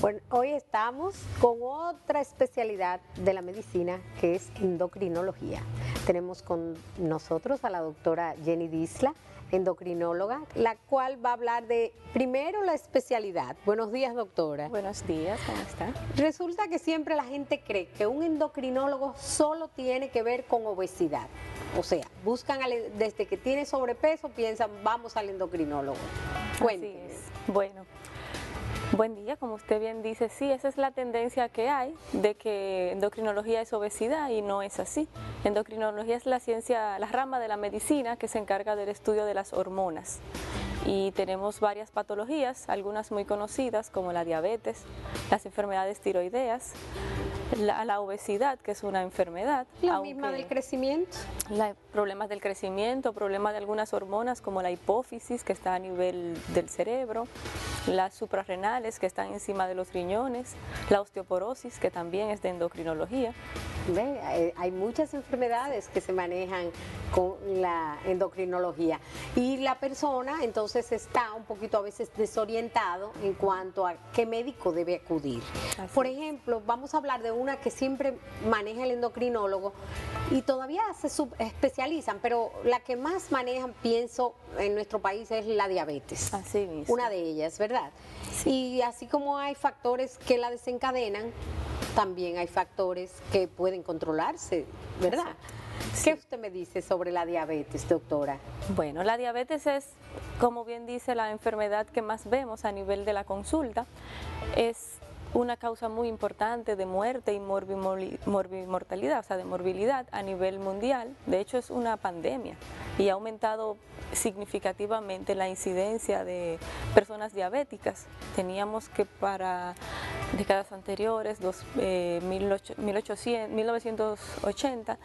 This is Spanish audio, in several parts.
Bueno, hoy estamos con otra especialidad de la medicina que es endocrinología. Tenemos con nosotros a la doctora Jenny Disla, endocrinóloga, la cual va a hablar de primero la especialidad. Buenos días, doctora. Buenos días, ¿cómo está? Resulta que siempre la gente cree que un endocrinólogo solo tiene que ver con obesidad. O sea, desde que tiene sobrepeso, piensan, vamos al endocrinólogo. Cuénteme. Así es. Bueno, buen día, como usted bien dice, sí, esa es la tendencia que hay de que endocrinología es obesidad y no es así. Endocrinología es la ciencia, la rama de la medicina que se encarga del estudio de las hormonas. Y tenemos varias patologías, algunas muy conocidas como la diabetes, las enfermedades tiroideas, la obesidad, que es una enfermedad. ¿La misma del crecimiento? Problemas del crecimiento, problemas de algunas hormonas como la hipófisis, que está a nivel del cerebro, las suprarrenales, que están encima de los riñones, la osteoporosis, que también es de endocrinología. Hay muchas enfermedades que se manejan con la endocrinología y la persona entonces está un poquito a veces desorientado en cuanto a qué médico debe acudir. Por ejemplo, vamos a hablar de una que siempre maneja el endocrinólogo y todavía se subespecializan, pero la que más manejan, pienso, en nuestro país es la diabetes. Así mismo. Una de ellas, ¿verdad? Sí. Y así como hay factores que la desencadenan, también hay factores que pueden controlarse, ¿verdad? Sí. ¿Qué usted me dice sobre la diabetes, doctora? Bueno, la diabetes es, como bien dice, la enfermedad que más vemos a nivel de la consulta. Es una causa muy importante de muerte y morbimortalidad, o sea, de morbilidad a nivel mundial. De hecho, es una pandemia y ha aumentado significativamente la incidencia de personas diabéticas. Teníamos que para décadas anteriores, 1980,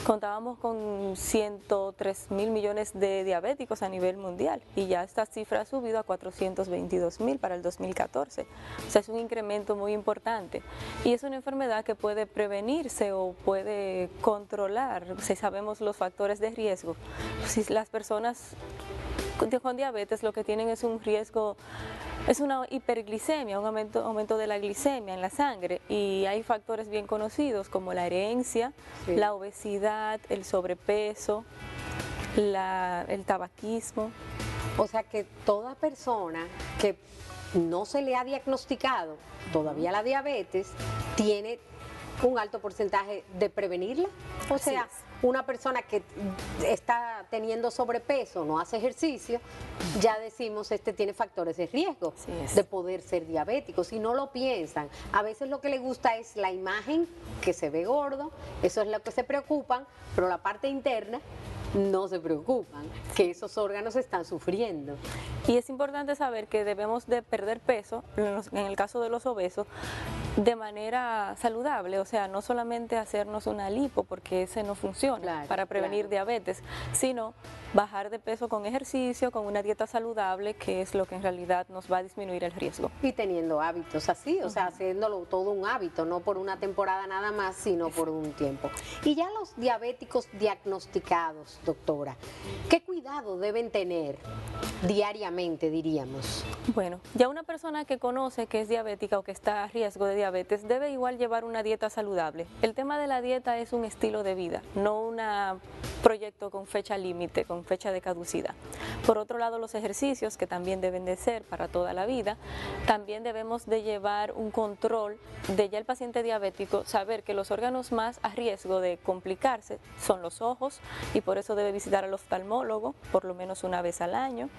contábamos con 103.000 millones de diabéticos a nivel mundial y ya esta cifra ha subido a 422.000 para el 2014. O sea, es un incremento muy importante y es una enfermedad que puede prevenirse o puede controlar si sabemos los factores de riesgo. Si las personas con diabetes lo que tienen es un riesgo, es una hiperglicemia, un aumento de la glicemia en la sangre, y hay factores bien conocidos como la herencia, sí, la obesidad, el sobrepeso, el tabaquismo. O sea que toda persona que no se le ha diagnosticado todavía la diabetes tiene un alto porcentaje de prevenirla. O sea, una persona que está teniendo sobrepeso, no hace ejercicio, ya decimos, tiene factores de riesgo de poder ser diabético. Si no lo piensan, a veces lo que le gusta es la imagen, que se ve gordo, eso es lo que se preocupan, pero la parte interna no se preocupan, que esos órganos están sufriendo. Y es importante saber que debemos de perder peso, en el caso de los obesos, de manera saludable, o sea, no solamente hacernos una lipo, porque ese no funciona para prevenir diabetes, sino bajar de peso con ejercicio, con una dieta saludable, que es lo que en realidad nos va a disminuir el riesgo. Y teniendo hábitos así, o sea, haciéndolo todo un hábito, no por una temporada nada más, sino por un tiempo. Y ya los diabéticos diagnosticados, doctora, ¿qué cuidado deben tener diariamente, diríamos? Bueno, ya una persona que conoce que es diabética o que está a riesgo de diabetes debe igual llevar una dieta saludable. El tema de la dieta es un estilo de vida, no un proyecto con fecha límite, con fecha de caducidad. Por otro lado, los ejercicios, que también deben de ser para toda la vida, también debemos de llevar un control de ya el paciente diabético, saber que los órganos más a riesgo de complicarse son los ojos, y por eso debe visitar al oftalmólogo por lo menos una vez al año.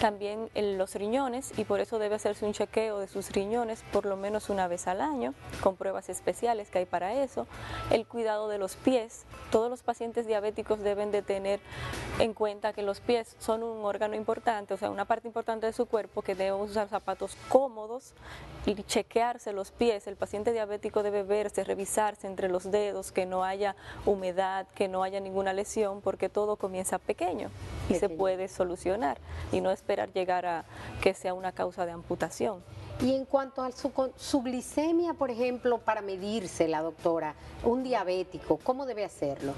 También los riñones, y por eso debe hacerse un chequeo de sus riñones por lo menos una vez al año, con pruebas especiales que hay para eso. El cuidado de los pies, todos los pacientes diabéticos deben de tener en cuenta que los pies son un órgano importante, o sea, una parte importante de su cuerpo, que debemos usar zapatos cómodos y chequearse los pies. El paciente diabético debe verse, revisarse entre los dedos, que no haya humedad, que no haya ninguna lesión, porque todo comienza pequeño y se puede solucionar y no esperar llegar a que sea una causa de amputación. Y en cuanto a su glicemia, por ejemplo, para medirse, la doctora, un diabético, ¿cómo debe hacerlo?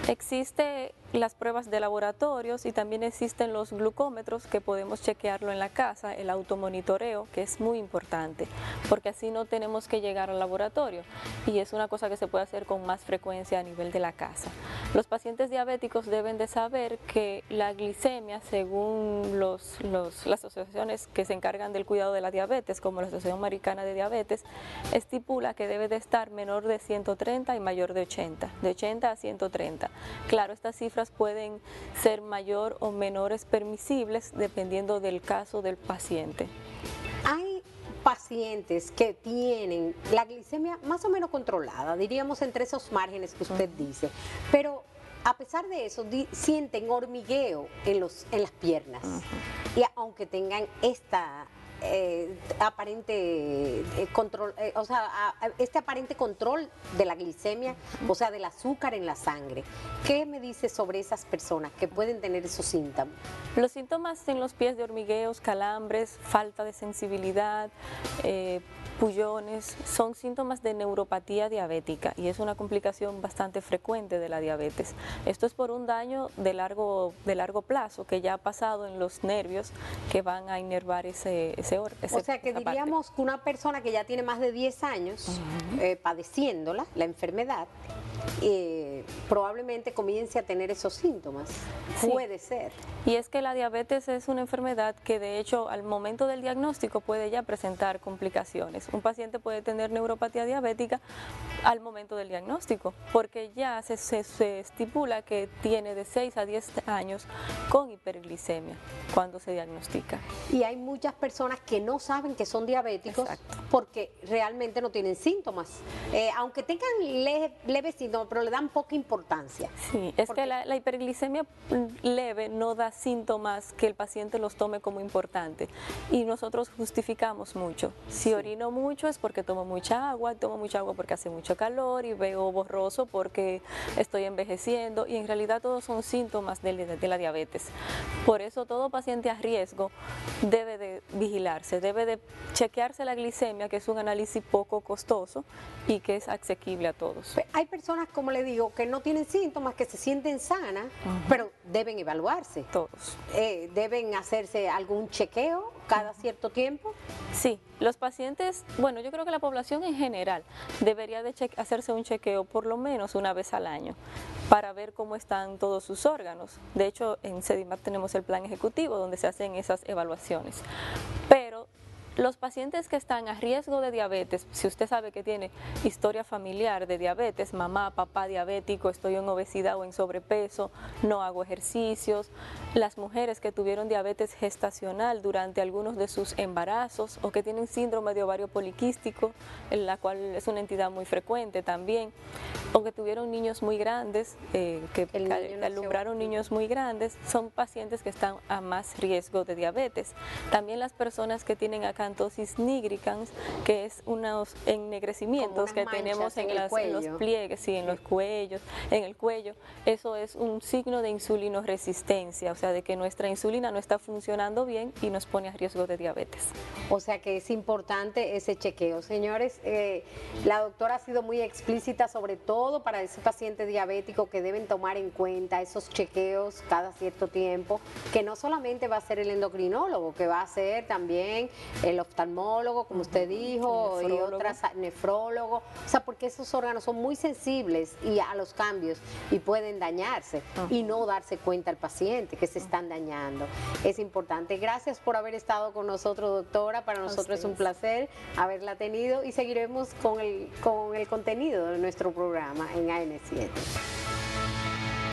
Existe las pruebas de laboratorios y también existen los glucómetros que podemos chequearlo en la casa, el automonitoreo, que es muy importante, porque así no tenemos que llegar al laboratorio y es una cosa que se puede hacer con más frecuencia a nivel de la casa. Los pacientes diabéticos deben de saber que la glicemia, según las asociaciones que se encargan del cuidado de la diabetes, como la Asociación Americana de Diabetes, estipula que debe de estar menor de 130 y mayor de 80 a 130. Claro, estas cifras pueden ser mayor o menores permisibles dependiendo del caso del paciente. Hay pacientes que tienen la glicemia más o menos controlada, diríamos entre esos márgenes que usted dice, pero a pesar de eso sienten hormigueo en las piernas, y aunque tengan esta aparente control, este aparente control de la glicemia, o sea, del azúcar en la sangre. ¿Qué me dice sobre esas personas que pueden tener esos síntomas? Los síntomas en los pies de hormigueos, calambres, falta de sensibilidad, pullones, son síntomas de neuropatía diabética y es una complicación bastante frecuente de la diabetes. Esto es por un daño de largo plazo que ya ha pasado en los nervios que van a inervar o sea que diríamos que una persona que ya tiene más de 10 años padeciéndola, la enfermedad, probablemente comience a tener esos síntomas. Sí. Puede ser. Y es que la diabetes es una enfermedad que de hecho al momento del diagnóstico puede ya presentar complicaciones. Un paciente puede tener neuropatía diabética al momento del diagnóstico, porque ya se estipula que tiene de 6 a 10 años con hiperglicemia cuando se diagnostica. Y hay muchas personas que no saben que son diabéticos. Exacto. Porque realmente no tienen síntomas, aunque tengan leves síntomas, pero le dan poca importancia. Sí, es que la hiperglicemia leve no da síntomas que el paciente los tome como importante y nosotros justificamos mucho. Si orino mucho es porque tomo mucha agua porque hace mucho calor y veo borroso porque estoy envejeciendo, y en realidad todos son síntomas de la diabetes. Por eso todo paciente a riesgo debe de vigilarse, debe de chequearse la glicemia, que es un análisis poco costoso y que es asequible a todos. Hay personas, como le digo, que no tienen síntomas, que se sienten sanas, pero deben evaluarse. Todos. ¿Deben hacerse algún chequeo cada cierto tiempo? Sí, los pacientes, bueno, yo creo que la población en general debería de hacerse un chequeo por lo menos una vez al año para ver cómo están todos sus órganos. De hecho, en Sedimap tenemos el plan ejecutivo donde se hacen esas evaluaciones. Pero los pacientes que están a riesgo de diabetes, si usted sabe que tiene historia familiar de diabetes, mamá, papá diabético, estoy en obesidad o en sobrepeso, no hago ejercicios, las mujeres que tuvieron diabetes gestacional durante algunos de sus embarazos o que tienen síndrome de ovario poliquístico, en la cual es una entidad muy frecuente también, o que tuvieron niños muy grandes, que alumbraron niños muy grandes, son pacientes que están a más riesgo de diabetes. También las personas que tienen acantosis nigricans, que es unos ennegrecimientos que tenemos en los pliegues, sí, en los cuellos, en el cuello, eso es un signo de insulinoresistencia, o sea, de que nuestra insulina no está funcionando bien y nos pone a riesgo de diabetes. O sea que es importante ese chequeo. Señores, la doctora ha sido muy explícita sobre todo para ese paciente diabético, que deben tomar en cuenta esos chequeos cada cierto tiempo, que no solamente va a ser el endocrinólogo, que va a ser también el oftalmólogo, como usted dijo, y otras, nefrólogo, o sea, porque esos órganos son muy sensibles y a los cambios y pueden dañarse y no darse cuenta el paciente que se están dañando. Es importante. Gracias por haber estado con nosotros, doctora. Para nosotros es un placer haberla tenido y seguiremos con el contenido de nuestro programa en AN7.